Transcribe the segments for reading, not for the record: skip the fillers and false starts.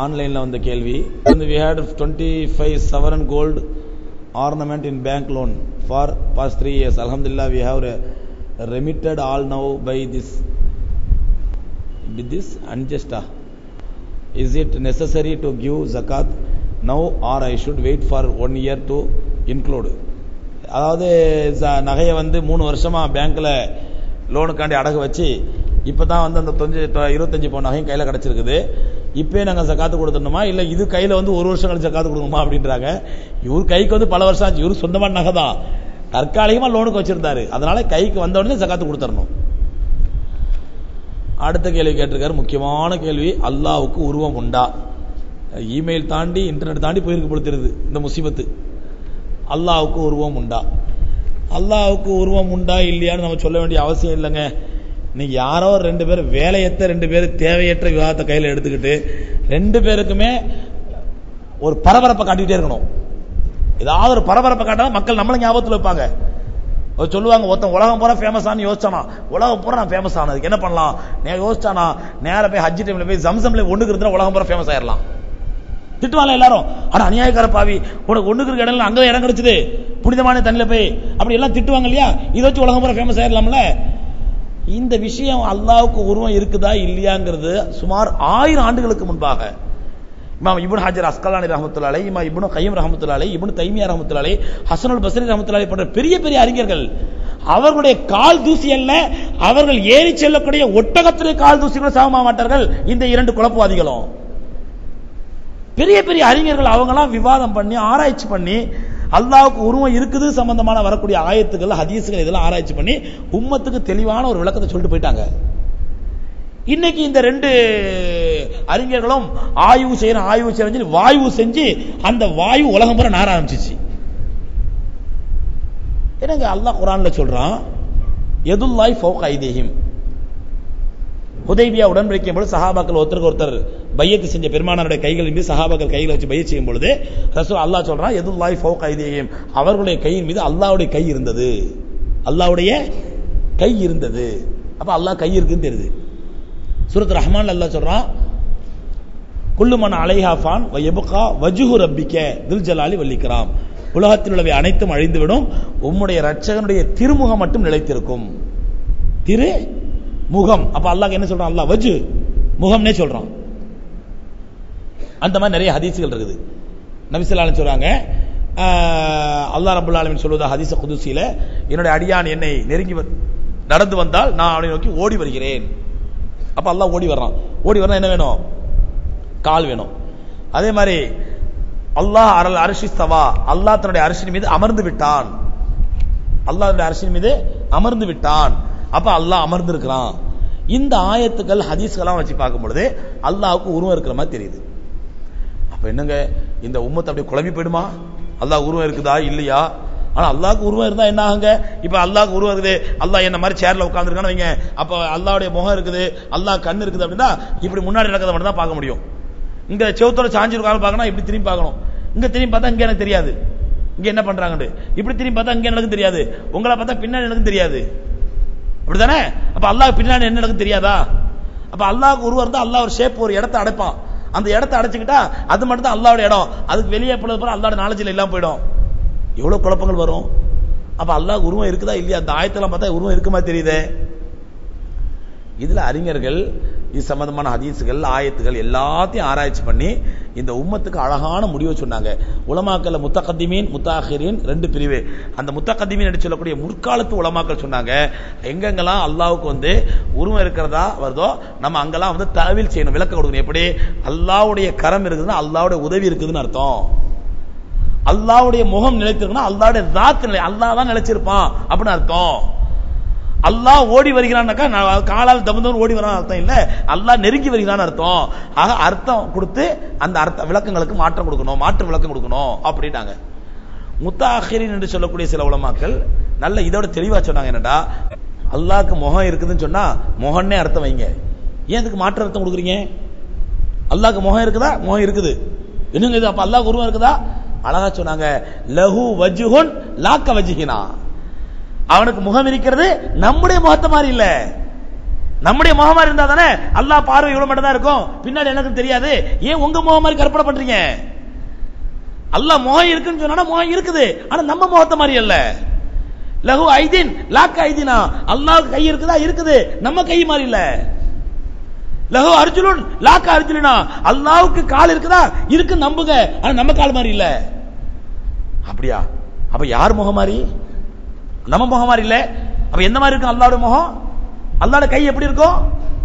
ஆன்லைன்ல வந்த கேள்வி, we had 25 sovereign gold ornament in bank loan for past 3 years. Alhamdulillah, we have remitted all now by this unjust. Is it necessary to give zakat now or I should wait for 1 year to include? அதாவது நகையை 3 வருஷமா பேங்க்ல லோனுக்காண்டி அடகு வச்சு இப்பதான் அந்த 25 பவுன் நகையும் கையில கிடைச்சிருக்குது. இப்பயே நாங்க ஜகாத்து கொடுத்துடணுமா இல்ல இது கையில 1 வருஷம் கழிச்சு ஜகாத்து கொடுக்கணுமா அப்படின்றாங்க. இவர் கைக்கு பல வருஷம் ஆச்சு. இவரு சொந்தமான நகை தான், தற்காலிகமா லோனுக்கு வச்சிருந்தாரு. அதனால கைக்கு வந்த உடனே ஜகாத்து கொடுத்துடணும். அடுத்த கேள்வி கேட்டிருக்காரு, முக்கியமான கேள்வி. அல்லாஹ்வுக்கு உருவம் உண்டா? இமெயில் தாண்டி இன்டர்நெட் தாண்டி போயிருக்கு பொழுது இந்த முசீபத்து. அல்லாஹ்வுக்கு உருவம் உண்டா? அல்லாஹ்வுக்கு உருவம் உண்டா இல்லையான்னு நம்ம சொல்ல வேண்டிய அவசியம் இல்லைங்க. இன்னைக்கு யாரோ 2 பேர் வேலையற்ற 2 பேர் தேவையற்ற விவாதத்தை கையில் எடுத்துக்கிட்டு 2 பேருக்குமே ஒரு பரபரப்பை காட்டிக்கிட்டே இருக்கணும். ஏதாவது ஒரு பரபரப்பை காட்டா மக்கள் நம்மள ஞாபகத்தில் வைப்பாங்க. சொல்லுவாங்க, ஒருத்தன் உலகம் பூரா ஃபேமஸ் ஆனு யோசிச்சானா, உலகம் பூரா நான் ஃபேமஸ் ஆனதுக்கு என்ன பண்ணலாம்? யோசிச்சானா நேர போய் ஹஜ் டைம்ல போய் ஜம்சம்ல ஒண்ணுக்கு இருந்தா உலகம் பூரா ஃபேமஸ் ஆயிடலாம். திட்டுவாங்க எல்லாரும், ஆனா அநியாயக்கார பாவி, உனக்கு ஒண்ணுக்கு இருக்க இடம் அங்க இடம் கிடைச்சது புனிதமான தண்ணில போய் அப்படி எல்லாம் திட்டுவாங்க இல்லையா? இதை வச்சு உலகம் பூரா ஃபேமஸ் ஆயிடலாம்ல. இந்த விஷயம் அல்லாஹ்வுக்கு உருவம் இருக்குதா இல்லையாங்கிறது சுமார் 1000 ஆண்டுகளுக்கு முன்பாக இமாம் இப்னு ஹஜர் அஸ்கலானி ரஹ்மத்துல்லாஹி அலைஹி, இமாம் இப்னு கையம் ரஹ்மத்துல்லாஹி அலைஹி, இப்னு தைமியா ரஹ்மத்துல்லாஹி அலைஹி, ஹஸனுல் பஸ்ரி ரஹ்மத்துல்லாஹி போன்ற பெரிய பெரிய அறிஞர்கள் அவர்களுடைய கால் தூசி அல்ல, அவர்கள் ஏறி செல்லக்கூடிய ஒட்டகத்திலே கால் தூசிகளும் சமமாக மாட்டார்கள் இந்த 2 குழப்பவாதிகளும். பெரிய பெரிய அறிஞர்கள் அவங்களாம் விவாதம் பண்ணி ஆராய்ச்சி பண்ணி அல்லாஹ்வுக்கு உருவம் இருக்குது சம்பந்தமான வரக்கூடிய ஆயத்துக்கள் ஹதீஸ்கள் இதெல்லாம் ஆராய்ச்சி பண்ணி உம்மத்துக்கு தெளிவான ஒரு விளக்கத்தை சொல்லிட்டு போயிட்டாங்க. இன்னைக்கு இந்த 2 அறிஞர்களும் ஆய்வு செஞ்சு வாயு செஞ்சு அந்த வாயு உலகம் பூரா நார ஆரம்பிச்சிச்சு. என்னங்க அல்லாஹ் குர்ஆன்ல சொல்றான், யதுல்லாஹி ஃபௌக ஐதீஹிம். ஹுதைபியா உடன்படிக்கை போது சஹாபாக்கள் ஒருத்தருக்கு ஒருத்தர் பையத்து செஞ்ச பெருமானாருடைய கைகளின் மீது சஹாபாக்கள் கைகளை வச்சு பையத் செய்யும் பொழுது ரசூல் அல்லாஹ் சொல்றான், யதுல்லாஹி ஃபௌக ஐதீஹிம், அவர்களுடைய கையின் மீது அல்லாஹ்வுடைய கை இருந்தது. அல்லாஹ்வுடைய கை இருந்தது. அப்ப அல்லாஹ் கை இருக்குன்னு தெரியுது. சூரத் ரஹ்மான் அல்லாஹ் சொல்றான், குல்லு மன் அலைஹா ஃபான் வ யப்கா வஜ்ஹு ரப்பிக துல் ஜலாலி வல் இக்ராம். உலகத்தில் உள்ளவை அனைத்தும் அழிந்துவிடும், உம்முடைய இரட்சகனுடைய திருமுகம் மட்டும் நிலைத்திருக்கும். திருமுகம். அப்ப அல்லாஹ் என்ன சொல்றான்? அல்லாஹ் வஜ் முகம்னே சொல்றான். அந்த மாதிரி நிறைய ஹதீஸ்கள் இருக்குது. நபி ஸல்லல்லாஹு அலைஹி சொல்றாங்க, அல்லாஹ் ரப்பல் ஆலமீன் சொல்வதா ஹதீஸ் குதுஸில, என்னுடைய அடியான் என்னை நெருங்கி நடந்து வந்தால் நான் அவனை நோக்கி ஓடி வருகிறேன். அப்ப அல்லாஹ் ஓடி வர்றான். ஓடி வர்றா என்ன வேணும்? கால் வேணும். அதே மாதிரி அல்லாஹ் அரல் அர்ஷி ஸ்தவா, அல்லாஹ் தன்னுடைய அர்ஷின் மீது அமர்ந்து விட்டான். அல்லாஹ் தன்னுடைய அர்ஷின் மீது அமர்ந்து விட்டான். அப்ப அல்லாஹ் அமர்ந்து இருக்கிறான். இந்த ஆயத்துக்கள் ஹதீஸ்கள்லாம் வச்சு பார்க்கும் பொழுது அல்லாஹ்வுக்கு உருவம் இருக்கிற மாதிரி தெரியுது. அப்ப என்னங்க இந்த உம்மத்து அப்படியே குழம்பி போயிடுமா? அல்லாஹ் உருவம் இருக்குதா இல்லையா? ஆனா அல்லாஹ்வுக்கு உருவம் இருந்தா என்ன ஆகுங்க? இப்ப அல்லாஹ்வுக்கு உருவம் இருக்குது, அல்லாஹ் என்ன மாதிரி சேர்ல உட்கார்ந்துருக்கான்னு வைங்க, அப்ப அல்லாஹ்வுடைய முகம் இருக்குது, அல்லாஹ் கண் இருக்குது அப்படின்னா இப்படி முன்னாடி நடக்கிறத மட்டும் தான் பார்க்க முடியும். இங்க செவுத்தோட சாஞ்சி இருக்காங்க பார்க்கணும், இப்படி திரும்பி பார்க்கணும். இங்க திரும்பி பார்த்தா இங்க எனக்கு தெரியாது இங்க என்ன பண்றாங்க, இப்படி திரும்பி பார்த்தா இங்க எனக்கு தெரியாது, உங்களை பார்த்தா பின்னாடி எனக்கு தெரியாது. அப்படித்தானே? அப்ப அல்லாஹ் பின்னாடி என்ன எனக்கு தெரியாதா? அப்ப அல்லாஹ்வுக்கு உருவம் இருந்தா அல்லாஹ் ஒரு ஷேப் ஒரு இடத்தை அடைப்பான். அந்த இடத்தை அடைச்சுக்கிட்டா அது மட்டும் தான் அல்லாஹ்வுடைய இடம். அதுக்கு வெளியே போனது அல்லாஹ்வுடைய நாலேஜ்ல எல்லாம் போயிடும். எவ்வளவு குழப்பங்கள் வரும். அப்ப அல்லாஹ் உருவம் இருக்குதா இல்லையா? அந்த ஆயத்தெல்லாம் பார்த்தா உருவம் இருக்குமா தெரியுதே. இதுல அறிஞர்கள் இது சம்பந்தமான ஹதீஸ்கள் ஆயத்துகள் எல்லாத்தையும் ஆராய்ச்சி பண்ணி இந்த உம்மத்துக்கு அழகான முடிவை சொன்னாங்க. உலமாக்கல்ல முத்தகத்திமீன் முத்தாஹிரீன் 2 பிரிவு. அந்த முத்தகத்திமீன் என்று சொல்லக்கூடிய முற்காலத்து உலமாக்கள் சொன்னாங்க, எங்கெங்கெல்லாம் அல்லாஹ்வுக்கு உருவம் இருக்கிறதா வருதோ நம்ம அங்கெல்லாம் தஅவீல் செய்யணும், விளக்கம் கொடுக்கணும். எப்படி? அல்லாஹ்வுடைய கரம் இருக்குதுன்னா அல்லாஹ்வுடைய உதவி இருக்குதுன்னு அர்த்தம். அல்லாஹ்வுடைய முகம் நிலைத்திருக்குன்னா அல்லாஹ்வுடைய ذات நிலை, அல்லாஹ் தான் நிலைச்சிருப்பான் அப்படின்னு அர்த்தம். அல்லாஹ் ஓடி வருகிறான்னாக்கா காலால் தமுதம் ஓடி வரான்னு அர்த்தம் இல்ல, அல்லாஹ் நெருங்கி வருகிறான்னு அர்த்தம். ஆக அர்த்தம் கொடுத்து அந்த அர்த்த விளக்கங்களுக்கு மாற்றம் கொடுக்கணும், மாற்று விளக்கம் கொடுக்கணும் அப்படின்னாங்க. முத்தாஹிரீன் என்று சொல்லக்கூடிய சில உலமாக்கள் நல்ல இதோட தெளிவா சொன்னாங்க. என்னடா அல்லாஹ்க்கு முகம் இருக்குதுன்னு சொன்னா முகம்னே அர்த்தம் வைங்க, ஏன் இதுக்கு மாற்று அர்த்தம் கொடுக்குறீங்க? அல்லாஹ்க்கு முகம் இருக்குதா? முகம் இருக்குது. என்னங்க இது? அப்ப அல்லாஹ்க்கு உருவம் இருக்குதா? அழகா சொன்னாங்க, லஹு வஜ்ஹுன் லாக்க வஜ்ஹினா, அவனுக்கு முகம் இருக்கிறது நம்முடைய முகத்தை மாதிரி இல்ல. நம்முடைய முகம் மாதிரி இருந்தா தானே அல்லாஹ் பார்வை இவ்வளவு மட்டும் தான் இருக்கும், பின்னாடி எனக்கு தெரியாது. ஏன் உங்க முகம் மாதிரி கற்பனை பண்றீங்க? அல்லாஹ் முகம் இருக்குன்னு சொன்னா முகம் இருக்குது, ஆனா நம்ம முகத்தை மாதிரி அல்ல. லஹு ஐதின் லாக்க ஐதினா, அல்லாஹ்வுக்கு கை இருக்குதா? இருக்குது, நம்ம கை மாதிரி இல்ல. லஹு அர்ஜுலுன் லாக்க அர்ஜுலினா, அல்லாஹ்வுக்கு கால் இருக்குதா? இருக்கு, நம்புங்க, ஆனா நம்ம கால் மாதிரி இல்ல. அப்படியா? அப்ப யார் முகம் மாதிரி? நம்ம முகம் மாதிரி இல்ல. அப்ப எந்த மாதிரி இருக்கும் அல்லாஹ்வுடைய முகம்? அல்லாஹ்வுடைய கை எப்படி இருக்கும்?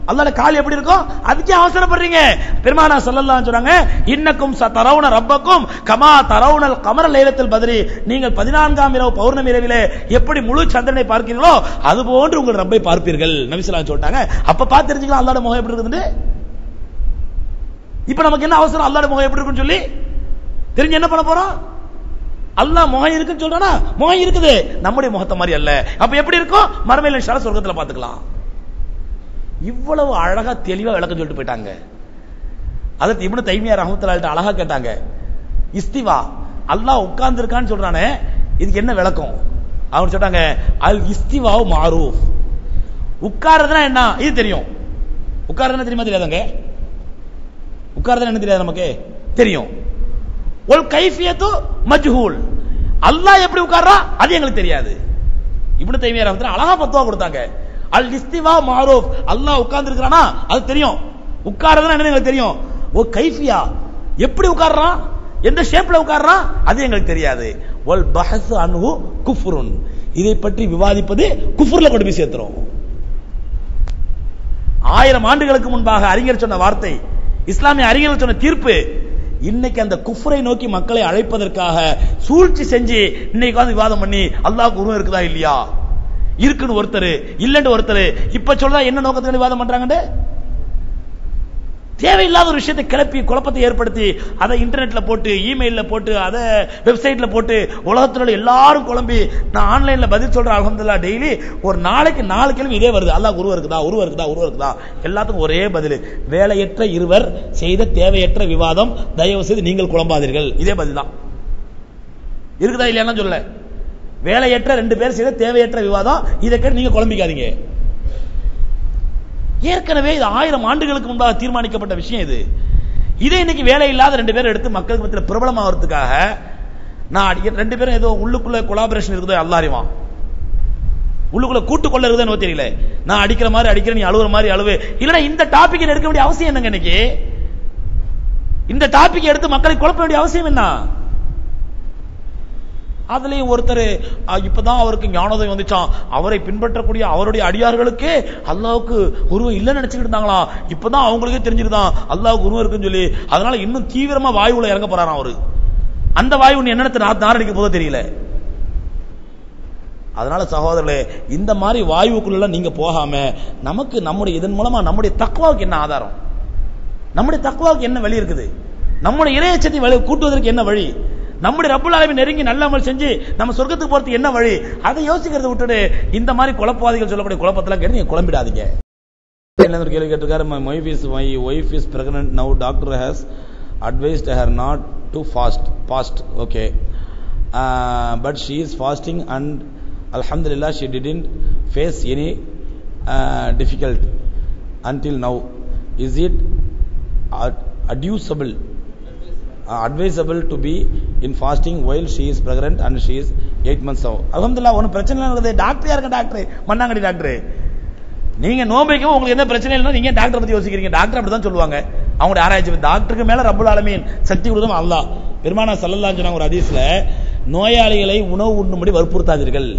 அல்லாஹ்வுடைய கால் எப்படி இருக்கும்? அதுக்கே அவசரப்படுறீங்க. பெருமானா ஸல்லல்லாஹு அலைஹி சொல்றாங்க, இன்னக்கும் சதரவுன ரப்பக்கும் கமா தரவுனல் கமர லைலத்துல் பத்ரி, நீங்கள் 14ஆம் இரவு பௌர்ணமி இரவிலே எப்படி முழு சந்திரனை பார்க்கிறீர்களோ அது போன்று உங்கள் ரப்பை பார்ப்பீர்கள் நபி ஸல்லல்லாஹு அலைஹி சொல்லிட்டாங்க. அப்ப பார்த்து தெரிஞ்சுக்கலாம் அல்லாஹ்வுடைய முகம் எப்படி இருக்குன்னு. இப்ப நமக்கு என்ன அவசரம் அல்லாஹ்வுடைய முகம் எப்படி இருக்குன்னு சொல்லி தெரிஞ்சு என்ன பண்ண போறோம்? அல்லாஹ் முகம் இருக்குன்னு சொல்றானா, முகம் இருக்குது, நம்முடைய முகத்தை மாதிரி அல்ல. அப்ப எப்படி இருக்கும்? மறுமையில இன்ஷா அல்லாஹ் சொர்க்கத்துல பாத்துக்கலாம். இவ்வளவு அழகா தெளிவா விளக்கம் சொல்லிட்டு போயிட்டாங்க. அதற்கு இப்னு தைமியா ரஹ்மத்துல்லாஹி அழகா கேட்டாங்க, இஸ்திவா அல்லாஹ் உட்கார்ந்து இருக்கான்னு சொல்றானே, இதுக்கு என்ன விளக்கம்? அவங்க சொல்றாங்க, அல் இஸ்திவாவு மாரூஃப், உட்கார்றதுனா என்ன இது தெரியும். உட்கார்றதுனா தெரியுமா தெரியாதாங்க? உட்கார்றதுனா என்ன தெரியாது நமக்கு? தெரியும். ஒல் கைஃபியத்து மஜ்ஹூல், அல்லாஹ் எப்படி உட்கார்றா அது எங்களுக்கு தெரியாது. இப்னு தைமியா ரஹ்மத்துல்லாஹி அழகா ஃபத்வா கொடுத்தாங்க. அல் இஸ்திவா மாரூஃப், அல்லாஹ் உட்கார்ந்து இருக்கானா அது தெரியும். உட்கார்றதுனா என்ன எங்களுக்கு தெரியும். ஓ கைஃபியா, எப்படி உட்கார்றான், எந்த ஷேப்ல உட்கார்றான் அது எங்களுக்கு தெரியாது. வல் பஹஸ் அன்ஹு குஃப்ருன், இதை பற்றி விவாதிப்பது குஃப்ர்ல கொண்டு போய் சேர்த்துறோம். 1000 ஆண்டுகளுக்கு முன்பாக அறிஞர் சொன்ன வார்த்தை, இஸ்லாமிய அறிஞர்கள் சொன்ன தீர்ப்பு, இன்னைக்கு அந்த குஃப்ரை நோக்கி மக்களை அழைப்பதற்காக சூழ்ச்சி செஞ்சு இன்னைக்கு வந்து விவாதம் பண்ணி அல்லாஹ்வுக்கு உருவம் இருக்குதா இல்லையா, இருக்குன்னு ஒருத்தர், இல்லன்னு ஒருத்தர். இப்ப சொல்றா என்ன நோக்கத்துக்கு விவாதம் பண்றாங்க? தேவையில்லாத ஒரு விஷயத்தை கிளப்பி குழப்பத்தை ஏற்படுத்தி அதை இன்டர்நெட்ல போட்டு, இமெயில்ல போட்டு, அதை வெப்சைட்ல போட்டு உலகத்துல எல்லாரும் குழம்பி, நான் ஆன்லைன்ல பதில் சொல்றேன் அல்ஹம்துலில்லாஹ். டெய்லி ஒரு நாளைக்கு 4 கேள்வி இதே வருது. அல்லாஹ் உருவம் இருக்குதா, உருவம் இருக்குதா, உருவம் இருக்குதா, எல்லாத்துக்கும் ஒரே பதில், வேலையற்ற இருவர் செய்த தேவையற்ற விவாதம், தயவு செய்து நீங்கள் குழம்பாதீர்கள். இதே பதில் தான். இருக்குதா இல்லையா சொல்லல, வேலையற்ற 2 பேர் செய்த தேவையற்ற விவாதம், இதை கேட்டு நீங்க குழம்பிக்காதீங்க. ஏற்கனவே இது 1000 ஆண்டுகளுக்கு முன்பாக தீர்மானிக்கப்பட்ட விஷயம் இது. இதை இன்னைக்கு வேலை இல்லாத 2 பேர் எடுத்து மக்களுக்கு மத்தியில் பிரபலமாகிறதுக்காக நான் 2 பேரும் ஏதோ உள்ளுக்குள்ள கொலாபரேஷன் இருக்குதோ அல்லாஹ் அறிவான், உள்ளுக்குள்ள கூட்டு கொள்ள இருக்குதுன்னு தெரியல. நான் அடிக்கிற மாதிரி அடிக்கிறேன், நீ அழுவுற மாதிரி அழுவு. இல்லைன்னா இந்த டாபிக் எடுக்க வேண்டிய அவசியம் என்னங்க? இன்னைக்கு இந்த டாபிக் எடுத்து மக்களை குழப்ப வேண்டிய அவசியம் என்ன? அதுலயும் ஒருத்தர் இப்பதான் அவருக்கு ஞானோதயம் வந்துச்சான், அவரை பின்பற்றக்கூடிய அவருடைய அடியார்களுக்கு அல்லாஹ்வுக்கு உருவம் இல்லைன்னு நினைச்சுக்கிட்டு இருந்தாங்களா, இப்பதான் அவங்களுக்கே தெரிஞ்சிருதான் அல்லாஹ்வுக்கு உருவம் இருக்குன்னு சொல்லி. அதனால இன்னும் தீவிரமா வாயுல இறங்க போறாராம் அவரு. அந்த வாயு என்னத்தை நாரடிக்க போதோ தெரியல. அதனால சகோதரர்களே, இந்த மாதிரி வாயுக்குள்ள நீங்க போகாம நமக்கு நம்முடைய இதன் மூலமா நம்முடைய தக்வாவுக்கு என்ன ஆதாரம், நம்முடைய தக்வாவுக்கு என்ன வழி இருக்குது, நம்முடைய இறையச்சத்தை கூட்டுவதற்கு என்ன வழி, நம்முடைய ரப்புல் ஆலமீன் நெருங்கி நல்ல அமல் செஞ்சு நம்ம சொர்க்கத்துக்கு போறதுக்கு என்ன வழி, அதை யோசிக்கிறத விட்டுட்டு இந்த மாதிரி குழப்பவாதிகள் சொல்லக்கூடிய குழப்பத்தெல்லாம் கேட்டு நீங்க குழம்பிடாதீங்க. ஒரு கேள்வி கேட்டிருக்காரு, my wife is pregnant now, doctor has advised her not to fast, okay, but she is fasting and alhamdulillah she didn't face any difficulty until now. Is it advisable to be in fasting while she is pregnant and she is 8 months old? alhamdulillah ஒன்னும் பிரச்சனை இல்லை. Doctor யாருங்க? Doctor மண்ணாங்கடி doctor. நீங்க நோம்பிக்கும் உங்களுக்கு என்ன பிரச்சனை இல்லைன்னா நீங்க டாக்டர் பத்தி யோசிக்கிறீங்க. டாக்டர் அப்படிதான் சொல்லுவாங்க, அவங்களுடைய ஆராய்ச்சி. டாக்டருக்கு மேல ரப்புல் ஆலமீன் சக்தி கொடுத்தவன் அல்லாஹ். பெருமானா ஸல்லல்லாஹு அலைஹி வஸல்லம் ஒரு ஹதீஸ்ல, நோயாளிகளை உணவு உண்ணும்படி வற்புறுத்தாதீர்கள்.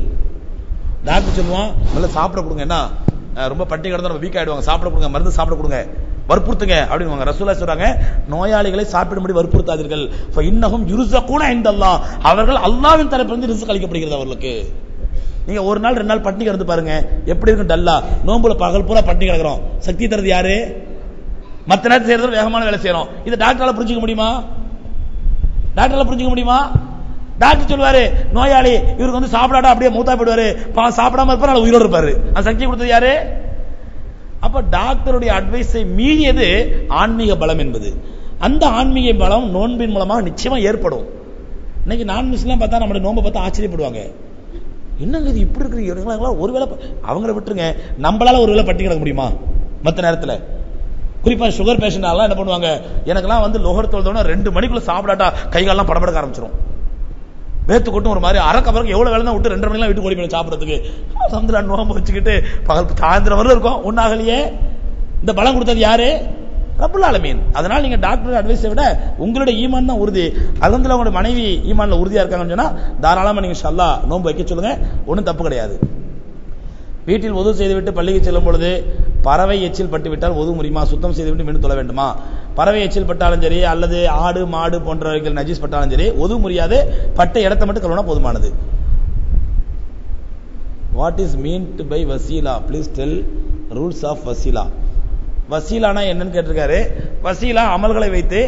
டாக்டர் சொல்லுவான், நல்லா சாப்பிட கொடுங்க, என்ன ரொம்ப பட்டி கிடந்தா ரொம்ப வீக் ஆயிடுவாங்க, சாப்பிட கொடுங்க, மருந்து சாப்பிட கொடுங்க, வற்புறுத்துங்க அப்படின்னு ரசூலுல்லாஹ் சொல்றாங்க. நோயாளிகளை சாப்பிடும்படி வற்புறுத்தாதீர்கள். இன்னஹும் யுர்ஸகூன இன்தல்லாஹ், அவர்கள் அல்லாஹ்வின் தரப்பிலிருந்து ரிஸ்க் அளிக்கப்படுகிறது அவர்களுக்கு. நீங்க ஒரு நாள் 2 நாள் பட்டினி கிடந்து பாருங்க, எப்படி இருக்கும் டல்லா. நோம்புல பகல் பூரா பட்டினி கிடக்குறோம், சக்தி தரது யாரு? மத்த நேரத்தில் செய்யறது வேகமான வேலை செய்யறோம். இதை டாக்டரால புரிஞ்சுக்க முடியுமா? டாக்டரால புரிஞ்சுக்க முடியுமா? டாக்டர் சொல்லுவாரு, நோயாளி இவருக்கு வந்து சாப்பிடாட்டா அப்படியே மூத்தா போயிடுவாரு, சாப்பிடாம இருப்பாரு, உயிரோடு இருப்பாரு. அந்த சக்தி கொடுத்தது யாரு? அப்ப டாக்டருடைய அட்வைஸை மீறியது ஆன்மீக பலம் என்பது. அந்த ஆன்மீக பலம் நோன்பின் மூலமாக நிச்சயமா ஏற்படும். இன்னைக்கு நான் முஸ்லிம் பார்த்தா நம்மளுடைய நோன்பை பார்த்தா ஆச்சரியப்படுவாங்க. என்னங்க இது இப்படி இருக்கிறீங்க, ஒருவேளை அவங்கள விட்டுருங்க, நம்மளால ஒருவேளை பட்டி கிடக்க முடியுமா மற்ற நேரத்தில்? குறிப்பா சுகர் பேஷண்ட் எல்லாம் என்ன பண்ணுவாங்க, எனக்கெல்லாம் வந்து லோகர் தொழுதோட 2 மணிக்குள்ள சாப்பிடாட்டா கைகாலெல்லாம் படபடக்க ஆரம்பிச்சிடும், வேத்து கொட்டும் ஒரு மாதிரி அறக்க பிறகு எவ்வளவு வேலை தான் விட்டு 2:30 மணிலாம் வீட்டுக்கு ஓடி போய் சாப்பிடறதுக்கு. சந்திரா நோம்பு வச்சுக்கிட்டு பகல் சாயந்தரம் வரலும் இருக்கும், ஒன்னாகலையே. இந்த பலம் கொடுத்தது யாரு? ரப்புல் ஆலமீன். அதனால நீங்க டாக்டர் அட்வைஸை விட உங்களுடைய ஈமான் தான் உறுதி. அல்ஹம்துலில்லாஹ் உங்களுடைய மனைவி ஈமான்ல உறுதியா இருக்காங்கன்னு சொன்னா தாராளமா நீங்க இன்ஷாஅல்லாஹ் நோன்பு வைக்க சொல்லுங்க, ஒன்றும் தப்பு கிடையாது. வீட்டில் ஒது செய்துவிட்டு பள்ளிக்கு செல்லும் பொழுது பறவை எச்சில் பட்டு விட்டால் ஒது முடியுமா? சுத்தம் செய்துவிட்டு மீண்டும் தொழ வேண்டுமா? பறவை எச்சில் பட்டாலும் சரி, அல்லது ஆடு மாடு போன்றவைகள் நஜீஸ் பட்டாலும் சரி, ஒது முடியாது. பட்ட இடத்தை மட்டும் கழுவினா போதுமானது. வாட் இஸ் மீன்ட் பை வசீலா? ப்ளீஸ் டெல் ரூல்ஸ் ஆஃப் வசீலா. வசீலானா என்னன்னு கேட்டிருக்காரு. வசீலா அமல்களை வைத்து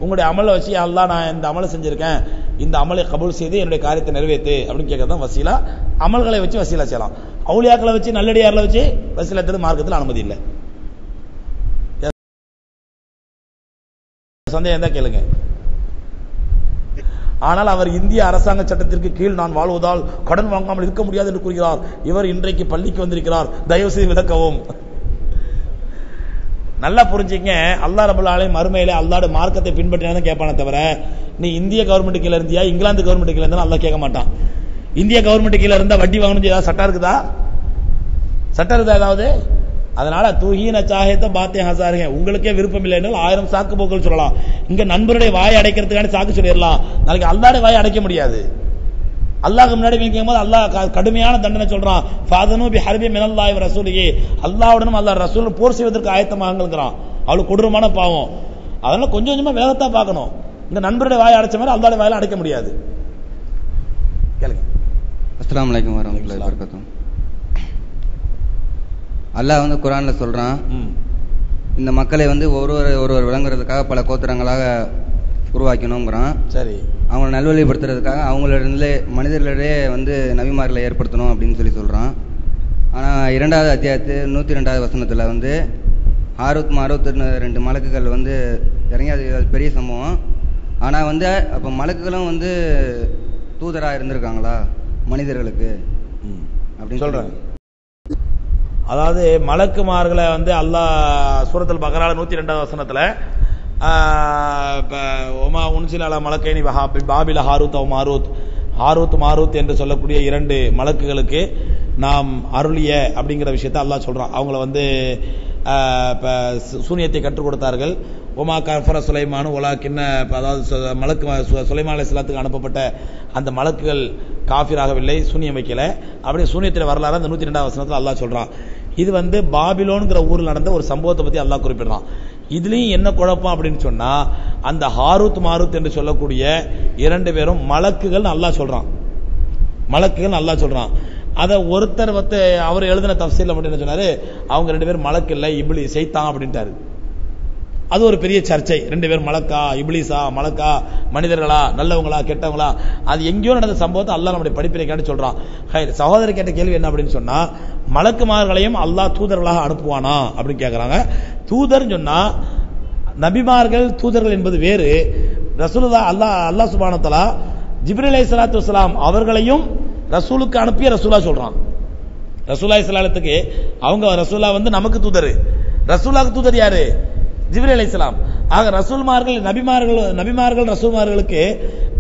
உங்களுடைய அமலை வச்சு, அல்லாஹ் நான் இந்த அமலை செஞ்சிருக்கேன், இந்த அமலை கபூல் செய்து என்னுடைய காரியத்தை நிறைவேற்று அப்படின்னு கேட்கறது தான் வசீலா. அமல்களை வச்சு வசீலா செய்யலாம். அவுலியாக்களை வச்சு நல்லடியார்களை வச்சு வசீலா செய்வது மார்க்கத்தில் அனுமதி இல்லை. சந்தேகம் தான் கேளுங்க. ஆனால் அவர் இந்திய அரசாங்க சட்டத்திற்கு கீழ் நான் வாழ்வதால் கடன் வாங்காமல் இருக்க முடியாது என்று கூறுகிறார். இவர் இன்றைக்கு பள்ளிக்கு வந்திருக்கிறார், தயவு செய்து விளக்கவும். நல்லா புரிஞ்சுங்க, அல்லாஹ் ரப்பல் ஆலமீன் மறுமையில அல்லாஹ்வுடைய மார்க்கத்தை பின்பற்றினா கேட்பானே தவிர நீ இந்திய கவர்மெண்ட் கீழ இருந்தியா இங்கிலாந்து கவர்மெண்ட் கீழ இருந்தா அல்லாஹ் கேட்க மாட்டான். இந்திய கவர்மெண்ட் கீழ இருந்தா வட்டி வாங்கணும் ஏதாவது சட்டம் இருக்குதா? சட்டம் இருக்குதா ஏதாவது? அதனால தூஹீன சாஹித்த பாத்தே ஹசாருங்க, உங்களுக்கே விருப்பம் இல்லை என்றால் 1000 சாக்கு போக்கள் சொல்லலாம். இங்க நண்பருடைய வாயை அடைக்கிறதுக்கான சாக்கு சொல்லிடலாம், நாளைக்கு அல்லாஹ்வுடைய வாயை அடைக்க முடியாது. அல்லாஹ்க்கு முன்னாடி கேட்கும்போது அல்லாஹ் கடுமையான தண்டனை சொல்றான். ஃபாதனு பி ஹர்பி மினல்லாஹி வ ரசூலிஹி, அல்லாஹ்வுடனும் அல்லாஹ் ரசூல் போர் செய்வதற்கு ஆயத்தமாகங்கள்ங்கறான். அவ்வளவு கொடூரமான பாவம். அதனால கொஞ்சம் கொஞ்சமா வேகத்தா பார்க்கணும். இந்த நண்பருடைய வாயை அடைச்ச மாதிரி அல்லாஹ்வுடைய வாயை அடைக்க முடியாது. கேளுங்க. அஸ்ஸலாமு அலைக்கும் வரஹ்மத்துல்லாஹி வபரகாத்துஹு. அல்லாஹ் வந்து குர்ஆன்ல சொல்றான், இந்த மக்களை வந்து ஒருவர் விளங்குறதுக்காக பல கோத்திரங்களாக உருவாக்கணும்ங்கறான். சரி. அவங்களை நல்வழிப்படுத்துறதுக்காக அவங்களிடே மனிதர்களிடையே வந்து நபிமார்களை ஏற்படுத்தணும் அப்படின்னு சொல்றான். ஆனால் 2வது அத்தியாயத்து 102வது வசனத்தில் வந்து ஹாரூத் மாரூத் 2 மலக்குகள் வந்து இறங்கி, அது பெரிய சம்பவம். ஆனால் வந்து அப்போ மலக்குகளும் வந்து தூதராக இருந்திருக்காங்களா மனிதர்களுக்கு அப்படின்னு சொல்றாங்க. அதாவது மலக்குமார்களை வந்து அல்லாஹ் சூரத்துல் பக்ரால 102வது வசனத்தில் ஒமா உன்சிலால மலக்கைனி பாபில ஹாரூத் மாரூத், ஹாரூத் மாரூத் என்று சொல்லக்கூடிய 2 மலக்குகளுக்கு நாம் அருளிய அப்படிங்கிற விஷயத்தை அல்லாஹ் சொல்றான். அவங்கள வந்து சூனியத்தை கற்றுக் கொடுத்தார்கள். ஒமா கஃபர சுலைமானு ஒலா கிண்ண, அதாவது மலக்கு சுலைமான் அலைஹிஸ்ஸலாத்துக்கு அனுப்பப்பட்ட அந்த மலக்குகள் காஃபிராகவில்லை, சூனியம் வைக்கல. அப்படியே சூனியத்தில் வரலாறு அந்த 102வது வசனத்தில் அல்லாஹ் சொல்றான். இது வந்து பாபிலோன்ங்கிற ஊரில் நடந்த ஒரு சம்பவத்தை பத்தி அல்லாஹ் குறிப்பிடுறான். இதுலயும் என்ன குழப்பம் அப்படின்னு சொன்னா, அந்த ஹாரூத் மாரூத் என்று சொல்லக்கூடிய 2 பேரும் மலக்குகள் அல்லாஹ் சொல்றான். மலக்குகள் அல்லாஹ் சொல்றான். அத ஒருத்தர் வந்து அவர் எழுதின தஃசீர்ல மட்டும் என்ன சொன்னாரு, அவங்க 2 பேரும் மலக்கு இல்ல இப்லி சைத்தான் அப்படின்ட்டாரு. அது ஒரு பெரிய சர்ச்சை. 2 பேரும் மலக்கா இப்லீஸா, மலக்கா மனிதர்களா, நல்லவங்களா கெட்டவங்களா, அது எங்கேயோ நடந்த சம்பவத்தை அல்லாஹ் நம்முடைய படிப்பினை கேட்டு சொல்றான். சகோதரர் கேட்ட கேள்வி என்ன அப்படின்னு சொன்னா, மலக்குமார்களையும் அல்லாஹ் தூதர்களாக அனுப்புவானா அப்படின்னு கேட்கறாங்க. தூதர் சொன்னா நபிமார்கள் தூதர்கள் என்பது வேறு. ரசூலுல்லாஹ் அல்லாஹ் சுப்ஹானஹு வ தஆலா ஜிப்ரீல் அலைஹிஸ்ஸலாத்து வஸ்ஸலாம் அவர்களையும் ரசூலுக்கு அனுப்பிய ரசூலா சொல்றான். ரசூலுல்லாஹி ஸல்லல்லாஹு அலைஹி வஸல்லம் அவங்க ரசூலா வந்து நமக்கு தூதர். ரசூலுல்லாஹ்க்கு தூதர் யாரு? ஜிப்ரீல் அலைஹிஸ்ஸலாம். ஆக ரசூல்மார்கள் நபிமார்கள் ரசூல்மார்களுக்கு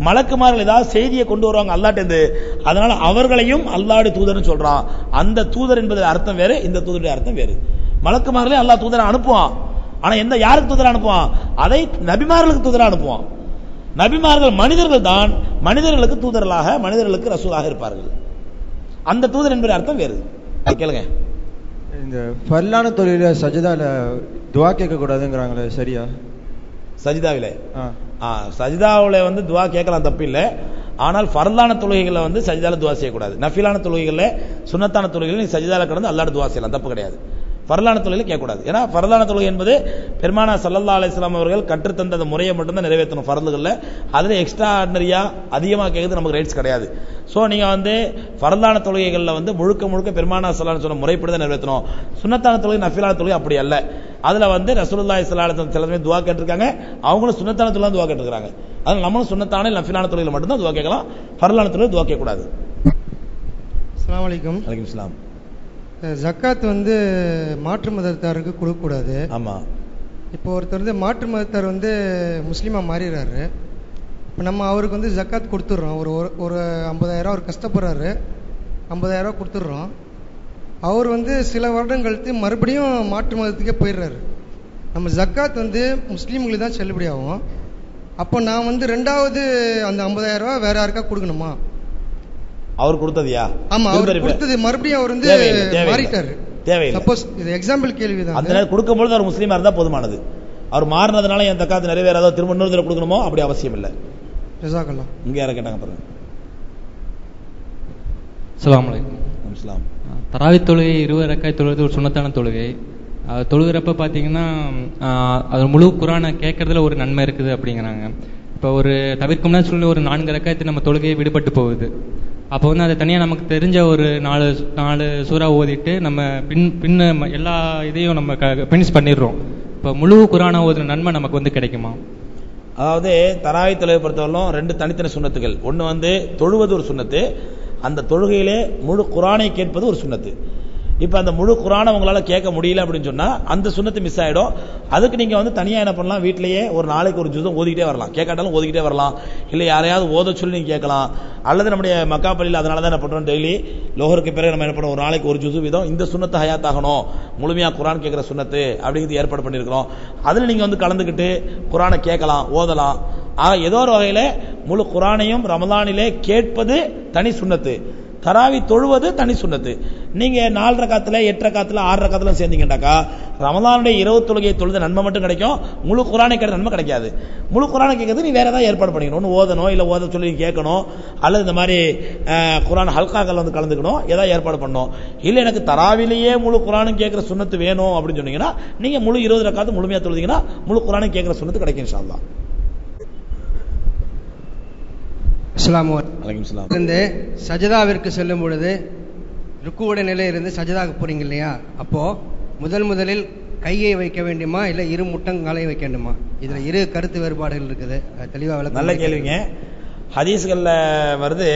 மலக்குமார்கள் ஏதாவது செய்தியை கொண்டு வருவாங்க அல்லாஹ்ட்ட இருந்து. அதனால அவர்களையும் அல்லாஹ்வுடைய தூதர்னு சொல்றான். அந்த தூதர் என்பது அர்த்தம் வேறு, இந்த தூதருடைய அர்த்தம் வேறு. மலக்குமார்களே அல்லாஹ் தூதரை அனுப்புவான். ஆனா எந்த யாருக்கு தூதரை அனுப்புவான்? அதை நபிமார்களுக்கு தூதரை அனுப்புவான். நபிமார்கள் மனிதர்கள் தான், மனிதர்களுக்கு தூதர்களாக மனிதர்களுக்கு ரசூலாக இருப்பார்கள். அந்த தூதர் என்பது அர்த்தம் வேறு. கேளுங்க. இந்த ஃபர்லான தொழில சஜிதால துஆ கேட்க கூடாதுங்கறாங்களே, சரியா? சஜிதாவில சஜிதாவுல வந்து துஆ கேட்கலாம், தப்பு இல்லை. ஆனால் ஃபர்லான தொழுகைகள்ல வந்து சஜிதால துஆ செய்யக்கூடாது. நஃபிலான தொழுகைகள்ல சுன்னத்தான தொழுகைகள் நீ சஜிதால கடந்து அல்லாஹ்ட்ட துஆ செய்யலாம், தப்பு கிடையாது. ஃபர்லான தொழுகையில கேட்கக்கூடாது. ஏன்னா ஃபர்லான தொழுகை என்பது பெருமானார் ஸல்லல்லாஹு அலைஹி வஸல்லம் அவர்கள் கற்றுத்தந்த அந்த முறையை மட்டும்தான் நிறைவேற்றணும் ஃபர்லுகள்ல. அதுல எக்ஸ்ட்ரா ஆர்டினரியா அதிகமாக கேட்கறது நமக்கு ரைட்ஸ் கிடையாது. ஸோ நீங்க வந்து ஃபர்லான தொழுகைகள்ல வந்து முழுக்க பெருமானார் ஸல்லல்லாஹு அலைஹி வஸல்லம் முறைப்படி தான் நிறைவேற்றணும். சுன்னத்தான தொழுகை நஃபிலான தொழுகை அப்படி அல்ல. அதுல வந்து ரசூலுல்லாஹி ஸல்லல்லாஹு அலைஹி வஸல்லம் சில சமயம் துஆ கேட்டிருக்காங்க, அவங்களும் சுன்னத்தான தொழுகை துஆ கேட்டிருக்காங்க. அதனால நம்மளும் சுன்னத்தான நஃபிலான தொழுகையில மட்டும் தான் துஆ கேட்கலாம், ஃபர்லான தொழுகை துஆ கேட்கக்கூடாது. அஸ்ஸலாமு அலைக்கும். வலைக்கும் ஸலாம். ஜக்காத் வந்து மாற்று மதத்தாருக்கு கொடுக்கக்கூடாது. ஆமா. இப்போ ஒருத்தர் வந்து மாற்று மதத்தார் வந்து முஸ்லீமா மாறிடுறாரு. இப்போ நம்ம அவருக்கு வந்து ஜக்காத் கொடுத்துட்றோம். ஒரு 50,000 அவர் கஷ்டப்படுறாரு, 50,000 கொடுத்துட்றோம். அவர் வந்து சில வருடம் கழித்து மறுபடியும் மாற்று மதத்துக்கே போயிடுறாரு. நம்ம ஜக்காத் வந்து முஸ்லீம்களுக்கு தான் செல்லுபடி ஆகும். அப்போ நான் வந்து ரெண்டாவது அந்த 50,000 வேற யாருக்கா கொடுக்கணுமா? அவர் கொடுத்ததியா? ஆமா, அவர் கொடுத்தது மறுபடியும் அவர் வந்து மாறிட்டாரு. தேவையில்லை. சப்போஸ் இது எக்ஸாம்பிள் கேள்வி தான். அந்த நேரம் கொடுக்கும்போது அவர் முஸ்லீமா இருந்தா போதுமானது. அவர் மாறினதுனால என் தக்காத்து நிறைவேறாதோ திரும்ப இன்னொரு தடவை கொடுக்கணுமோ அப்படி அவசியம் இல்லை. ஜஸாக்கல்லாஹ். இங்க யாரை கேட்டாங்க பாருங்க. அஸ்ஸலாமு அலைக்கும். அஸ்ஸலாம். தராவி தொழுகை 20 ரக்காத் தொழுவது ஒரு சுன்னத்தான தொழுகை. தொழுகிறப்ப பார்த்தீங்கன்னா அது முழு குரானை கேட்கறதுல ஒரு நன்மை இருக்குது அப்படிங்கிறாங்க. இப்போ ஒரு தவிர்க்கும்னா சொல்லி ஒரு 4 ரக்காத்து நம்ம தொழுகையை விடுபட்டு போகுது. அப்போ வந்து அதை தனியாக நமக்கு தெரிஞ்ச ஒரு 4 சூறா ஓதிட்டு நம்ம பின்ன எல்லா இதையும் நம்ம ஃபினிஷ் பண்ணிடுறோம். இப்போ முழு குரானை ஓதுற நன்மை நமக்கு வந்து கிடைக்குமா? அதாவது தராவி தொழுகை பொறுத்தவரையிலும் 2 தனித்தனி சுன்னத்துகள். ஒன்று வந்து தொழுவது ஒரு சுன்னத்து, அந்த தொழுகையிலே முழு குரானை கேட்பது ஒரு சுன்னத்து. இப்போ அந்த முழு குரானை உங்களால் கேட்க முடியல அப்படின்னு சொன்னால் அந்த சுன்னத்து மிஸ் ஆகிடும். அதுக்கு நீங்கள் வந்து தனியாக என்ன பண்ணலாம், வீட்டிலேயே ஒரு நாளைக்கு ஒரு ஜுஸும் ஓதிக்கிட்டே வரலாம். கேட்காட்டாலும் ஓதிக்கிட்டே வரலாம். இல்லை யாரையாவது ஓத சொல்லி நீங்கள் கேட்கலாம். அல்லது நம்முடைய மக்கா பள்ளியில் அதனால தான் என்ன பண்ணுறோம், டெய்லி லோகருக்கு பிறகு நம்ம என்ன பண்ணுறோம், ஒரு நாளைக்கு ஒரு ஜுஸு வீதம் இந்த சுன்னத்தை ஹயாத்தாகணும், முழுமையாக குரான் கேட்குற சுன்னத்து அப்படிங்கிறது ஏற்பாடு பண்ணியிருக்கிறோம். அதில் நீங்கள் வந்து கலந்துக்கிட்டு குரானை கேட்கலாம், ஓதலாம். ஏதோ ஒரு வகையில் முழு குரானையும் ரமலானிலே கேட்பது தனி சுன்னத்து, தராவி தொழுவது தனி சுன்னத்து. நீங்க 4 ரக்காத்துல 8 ரக்காத்துல 6 ரக்காத்துல சேர்ந்தீங்கன்னாக்கா ரமலானுடைய இரவு தொழுகையை தொழுத நன்மை மட்டும் கிடைக்கும், முழு குரானை கேட்ட நன்மை கிடைக்காது. முழு குரானை கேட்கறது நீ வேற ஏதாவது ஏற்பாடு பண்ணிக்கணும். ஒன்று ஓதணும், இல்லை ஓத சொல்லி கேட்கணும், அல்லது இந்த மாதிரி குரான் ஹல்காக்கள் வந்து கலந்துக்கணும், ஏதாவது ஏற்பாடு பண்ணணும். இல்லை எனக்கு தராவிலேயே முழு குரானும் கேட்கிற சுன்னத்து வேணும் அப்படின்னு சொன்னீங்கன்னா நீங்க முழு 20 ரக்காத்து முழுமையா தொழுதீங்கன்னா முழு குரானும் கேட்கிற சுன்னத்து கிடைக்கும் இன்ஷா அல்லாஹ். சஜதாவிற்கு செல்லும் பொழுது ருக்குவுடைய நிலையிலிருந்து சஜதாவுக்கு போறீங்க இல்லையா, அப்போ முதலில் கையை வைக்க வேண்டுமா இல்ல இரு முட்டங்காலை வைக்க வேண்டுமா? இதுல இரு கருத்து வேறுபாடுகள் இருக்குது, தெளிவா விளக்கம். நல்ல கேள்விங்க. ஹதீஸ்கள்ல வருது,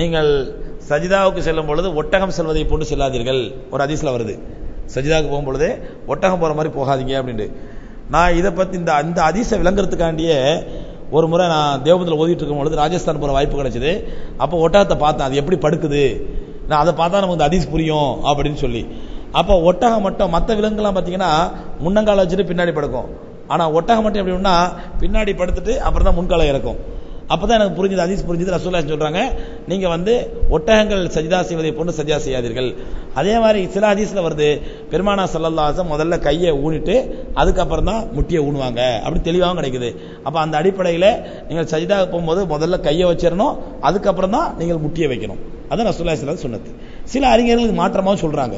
நீங்கள் சஜிதாவுக்கு செல்லும் பொழுது ஒட்டகம் செல்வதை போட்டு செல்லாதீர்கள். ஒரு ஹதீஸ்ல வருது, சஜிதாவுக்கு போகும் பொழுது ஒட்டகம் போற மாதிரி போகாதீங்க அப்படின்ட்டு. நான் இதை பத்தி இந்த ஹதீஸை விளங்குறதுக்காண்டியே ஒரு முறை நான் தேவபந்தில் ஓதிட்டு இருக்கும் பொழுது ராஜஸ்தான் போகிற வாய்ப்பு கிடைச்சது. அப்போ ஒட்டகத்தை பார்த்தேன், அது எப்படி படுக்குது, நான் அதை பார்த்தா நமக்கு இந்த ஹதீஸ் புரியும் அப்படின்னு சொல்லி. அப்போ ஒட்டகம் மட்டும், மற்ற விலங்குலாம் பார்த்தீங்கன்னா முன்னங்கால வச்சுட்டு பின்னாடி படுக்கும். ஆனால் ஒட்டகம் மட்டும் எப்படின்னா பின்னாடி படுத்துட்டு அப்புறம் தான் முன்கால இறக்கும். அப்பதான் எனக்கு புரிஞ்சது, ஹதீஸ் புரிஞ்சது. ரசூலுல்லாஹ் சொல்றாங்க, நீங்க வந்து ஒட்டகங்கள் சஜிதா செய்வதை போன்று சஜிதா செய்யாதீர்கள். அதே மாதிரி சில ஹதீஸ்ல வருது, பெருமானா ஸல்லல்லாஹு அலைஹி வஸல்லம் முதல்ல கையை ஊனிட்டு அதுக்கப்புறம் தான் முட்டியை ஊனுவாங்க அப்படி தெளிவாகவும் கிடைக்குது. அப்ப அந்த அடிப்படையில் நீங்கள் சஜிதா போகும்போது முதல்ல கையை வச்சிடணும், அதுக்கப்புறம் தான் நீங்கள் முட்டியை வைக்கணும். அதான் ரசூலுல்லாஹி ஸல்லல்லாஹு அலைஹி வஸல்லம் சொன்னது. சில அறிஞர்களுக்கு மாற்றமாகவும் சொல்றாங்க,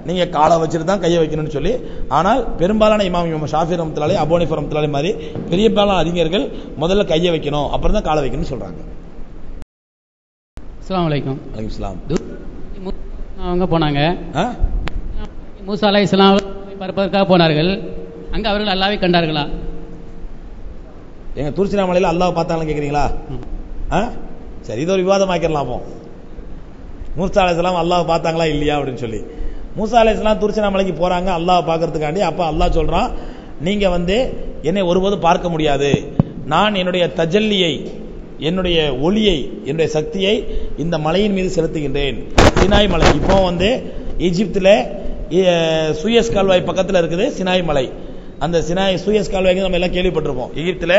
நீங்க காலை வச்சுட்டு தான் கையை வைக்கணும்னு சொல்லி. ஆனால் பெரும்பாலான இமாம் ஷாஃபி ரஹ்மத்துல்லாஹி, அபூ ஹனீஃபா ரஹ்மத்துல்லாஹி மாதிரி பெரியபாலான அறிஞர்கள் முதல்ல கையை வைக்கணும் அப்புறம் தான் காலை வைக்கணும்னு சொல்றாங்க. அஸ்ஸலாமு அலைக்கும். வலைக்கும் ஸலாம். அவங்க போனாங்க, மூசா அலைஹிஸ்ஸலாம் பரப்பதற்காக போனார்கள். அங்க அவர்கள் அல்லாஹ்வை கண்டார்களா? எங்க தூர்சினாமலையில் அல்லாஹ் பார்த்தாங்கன்னு கேக்குறீங்களா? சரி, இது ஒரு விவாதமாக்கிடலாம். அப்போ மூசா அலைஹிஸ்ஸலாம் அல்லாஹ் பார்த்தாங்களா இல்லையா அப்படின்னு சொல்லி. மூசா அலைஹிஸ்ஸலாம் தூர்சினாமலைக்கு போறாங்க அல்லாஹ் பார்க்கறதுக்காண்டி. அப்ப அல்லாஹ் சொல்றான், நீங்க வந்து என்னை ஒருபோதும் பார்க்க முடியாது, நான் என்னுடைய தஜல்லியை, என்னுடைய ஒளியை, என்னுடைய சக்தியை இந்த மலையின் மீது செலுத்துகின்றேன். சினாய் மலை இப்போ வந்து ஈஜிப்தில் சூயஸ் கால்வாய் பக்கத்தில் இருக்குது சினாய் மலை. அந்த சூயஸ் கால்வாய்க்கு நம்ம எல்லாம் கேள்விப்பட்டிருப்போம். எகிப்தில்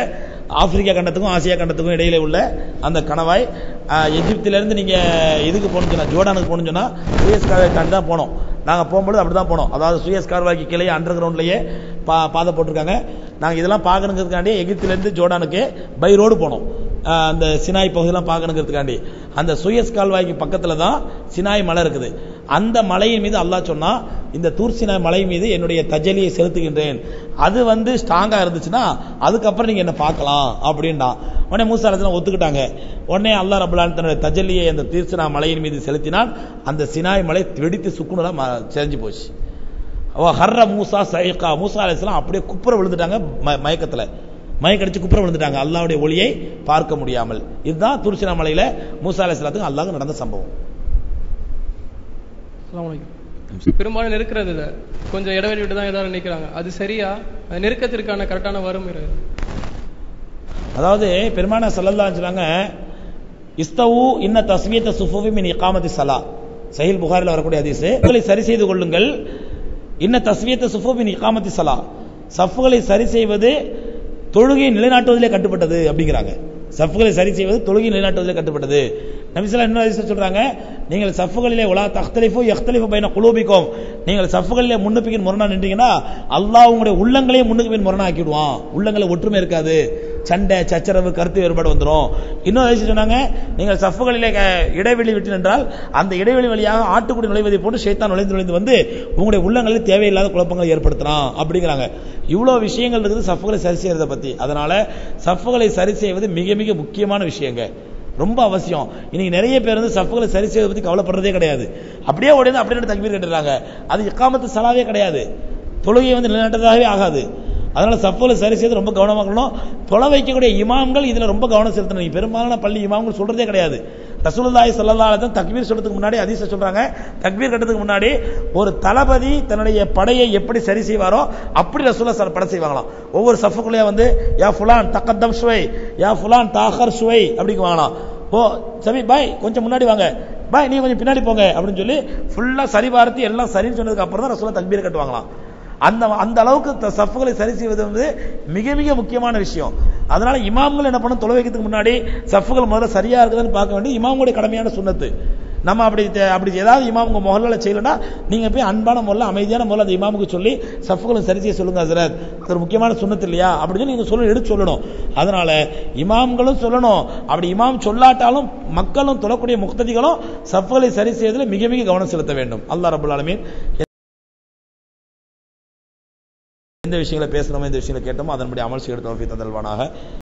ஆப்பிரிக்கா கண்டத்துக்கும் ஆசியா கண்டத்துக்கும் இடையில உள்ள அந்த கணவாய். எகிப்திலிருந்து நீங்க இதுக்கு போகணும்னு சொன்னா, ஜோர்டானுக்கு போகணும்னு சொன்னா சூயஸ் கால்வாய் தாண்டி தான் போனோம். நாங்கள் போகும்போது அப்படிதான் போனோம். அதாவது சூயஸ் கால்வாய்க்கு கீழே அண்டர் கிரவுண்ட்லயே பாதை போட்டிருக்காங்க. நாங்கள் இதெல்லாம் பார்க்கணுங்கிறதுக்காண்டி எகிப்திலிருந்து ஜோர்டானுக்கு பை ரோடு போனோம். அந்த சினாய் பகுதியெல்லாம் பார்க்கணுங்கிறதுக்காண்டி. அந்த சூயஸ் கால்வாய்க்கு பக்கத்தில் தான் சினாய் மலை இருக்குது. அந்த மலையின் மீது அல்லாஹ் சொன்னா, இந்த தூர்சினாய் மலை மீது என்னுடைய தஜலியை செலுத்துகின்றேன், அது வந்து ஸ்ட்ராங்கா இருந்துச்சுன்னா அதுக்கப்புறம் நீங்க என்ன பார்க்கலாம் அப்படின்னா. உடனே மூசா அலைஹிஸ்ஸலாம் ஒத்துக்கிட்டாங்க. உடனே அல்லாஹ் ரப்பல் ஆலமீன் தன்னுடைய தஜல்லியை அந்த தூர்சினாய் மலையின் மீது செலுத்தினால் அந்த சினாய் மலை வெடித்து சுக்குநூறா செஞ்சு போச்சு. ஹர்ர மூசா சைகா, மூசா அலைஹிஸ்ஸலாம் அப்படியே குப்புற விழுந்துட்டாங்க மயக்கத்துல. மயக்கடிச்சு குப்புற விழுந்துட்டாங்க, அல்லாஹ்வுடைய ஒளியை பார்க்க முடியாமல். இதுதான் தூர்சினா மலையில மூசா அலைஹிஸ்ஸலாத்துக்கு அல்லாஹ்க்கு நடந்த சம்பவம். பெரும்பாலும் நெருக்கிறது இல்ல, கொஞ்சம் இடைவெளி விட்டு தான் எல்லாரும் நிற்கிறாங்க. அது சரியா? நெருக்கத்திற்கான கரெக்டான வறுமுறை? அதாவது பெருமானார் ஸல்லல்லாஹு அலைஹி வஸல்லம் இஸ்தவு இன்ன தஸ்வியத சுஃபுஃபி மின் இகாமத்தி ஸலா, சஹீஹ் புகாரில வரக்கூடிய ஹதீஸ். சஃப்களை சரி செய்து கொள்ளுங்கள், இன்ன தஸ்வியத சுஃபுஃபி மின் இகாமத்தி ஸலா, சஃப்களை சரி செய்வது தொழுகையை நிலைநாட்டுவதிலே கட்டுப்பட்டது அப்படிங்கிறாங்க. சஃப்களை சரி செய்வது தொழுகையை நிலைநாட்டுவதிலே கட்டுப்பட்டது. நபி ஸல்லல்லாஹு அலைஹி வஸல்லம் சொல்றாங்க, நீங்கள் சஃப்களிலே வலா தக்தலிஃபு யக்தலிஃபு பைன குலூபிக்கும், நீங்கள் சஃப்களிலே முன்னுக்கு பின் முரணா நின்றீங்கன்னா அல்லாஹ் உங்களுடைய உள்ளங்களே முன்னுக்கு பின் முரணா ஆக்கிடுவான். உள்ளங்கள ஒற்றுமை இருக்காது, சண்டை சச்சரவு கருத்து வேறுபாடு வந்துடும். இன்னொரு விஷயம் சொன்னாங்க, நீங்கள் சஃப்களிலே இடைவெளி விட்டு நின்றால் அந்த இடைவெளி வழியாக ஆட்டுக்குடி நுழைவதை போட்டு ஷைத்தான் நுழைந்து வந்து உங்களுடைய உள்ளங்களில் தேவையில்லாத குழப்பங்களை ஏற்படுத்துறான் அப்படிங்கிறாங்க. இவ்வளவு விஷயங்கள் இருக்குது சஃப்களை சரி செய்யறதை பத்தி. அதனால சஃப்களை சரி செய்வது மிக மிக முக்கியமான விஷயங்க, ரொம்ப அவசியம். இன்னைக்கு நிறைய பேர் வந்து சஃப்களை சரி செய்வதை பத்தி கவலைப்படுறதே கிடையாது. அப்படியே ஓடி அப்படியே தக்பீர் கட்டுறாங்க. அது இக்காமத்து ஸலாவே கிடையாது, தொழுகையை வந்து நிலைநாட்டதாகவே ஆகாது. அதனால சஃப்களை சரி செய்து ரொம்ப கவனமாக இருக்கணும். தொலை வைக்கக்கூடிய இமாம்கள் இதுல ரொம்ப கவனம் செலுத்தணும். பெரும்பாலான பள்ளி இமாம்கள் சொல்றதே கிடையாது. ரசூலுல்லாஹி ஸல்லல்லாஹு அலைஹி வஸல்லம் தக்பீர் சொல்றதுக்கு முன்னாடி ஹதீஸ் சொல்றாங்க, தக்பீர் கட்டறதுக்கு முன்னாடி ஒரு தளபதி தன்னுடைய படையை எப்படி சரி செய்வாரோ அப்படி ரசூலுல்லாஹ் படை செய்வாங்களாம். ஒவ்வொரு சஃபுக்குள்ளே வந்து யா ஃபுலான் தகத்தம் சுவை, யா ஃபுலான் தாஹர் சுவை அப்படிங்குவாங்களாம். ஓ சபி பாய் கொஞ்சம் முன்னாடி வாங்க, பாய் நீ கொஞ்சம் பின்னாடி போங்க அப்படின்னு சொல்லி ஃபுல்லா சரி பார்த்து எல்லாம் சரின்னு சொன்னதுக்கு அப்புறம் தான் ரசூலுல்லாஹ் தக்பீர் கட்டுவாங்களாம். அந்த அளவுக்கு சஃப்களை சரி செய்வது வந்து மிக மிக முக்கியமான விஷயம். அதனால இமாம்கள் என்ன பண்ணணும், தொலை வைக்கிறதுக்கு முன்னாடி சஃப்கள் முதல்ல சரியா இருக்குதுன்னு பார்க்க வேண்டிய இமாம்களுடைய கடமையான சுன்னத்து. நம்ம அப்படி ஏதாவது இமாமுங்க முகல்ல செய்யலன்னா நீங்க போய் அன்பான முறையில் அமைதியான முறையில் அந்த இமாமுக்கு சொல்லி சஃப்களும் சரி செய்ய சொல்லுங்க ஹஸரத், அது ஒரு முக்கியமான சுன்னத்து இல்லையா அப்படின்னு நீங்க எடுத்து சொல்லணும். அதனால இமாம்களும் சொல்லணும், அப்படி இமாம் சொல்லாட்டாலும் மக்களும் தொழக்கூடிய முக்ததிகளும் சஃப்களை சரி செய்வதில் மிக மிக கவனம் செலுத்த வேண்டும். அல்லாஹ் ரப்பல் ஆலமீன் எந்த விஷயங்களை பேசணுமோ எந்த விஷயங்களை கேட்டோமோ அதன்படி அமல் செய்ய தௌஃபீக் தந்தல்வானாக.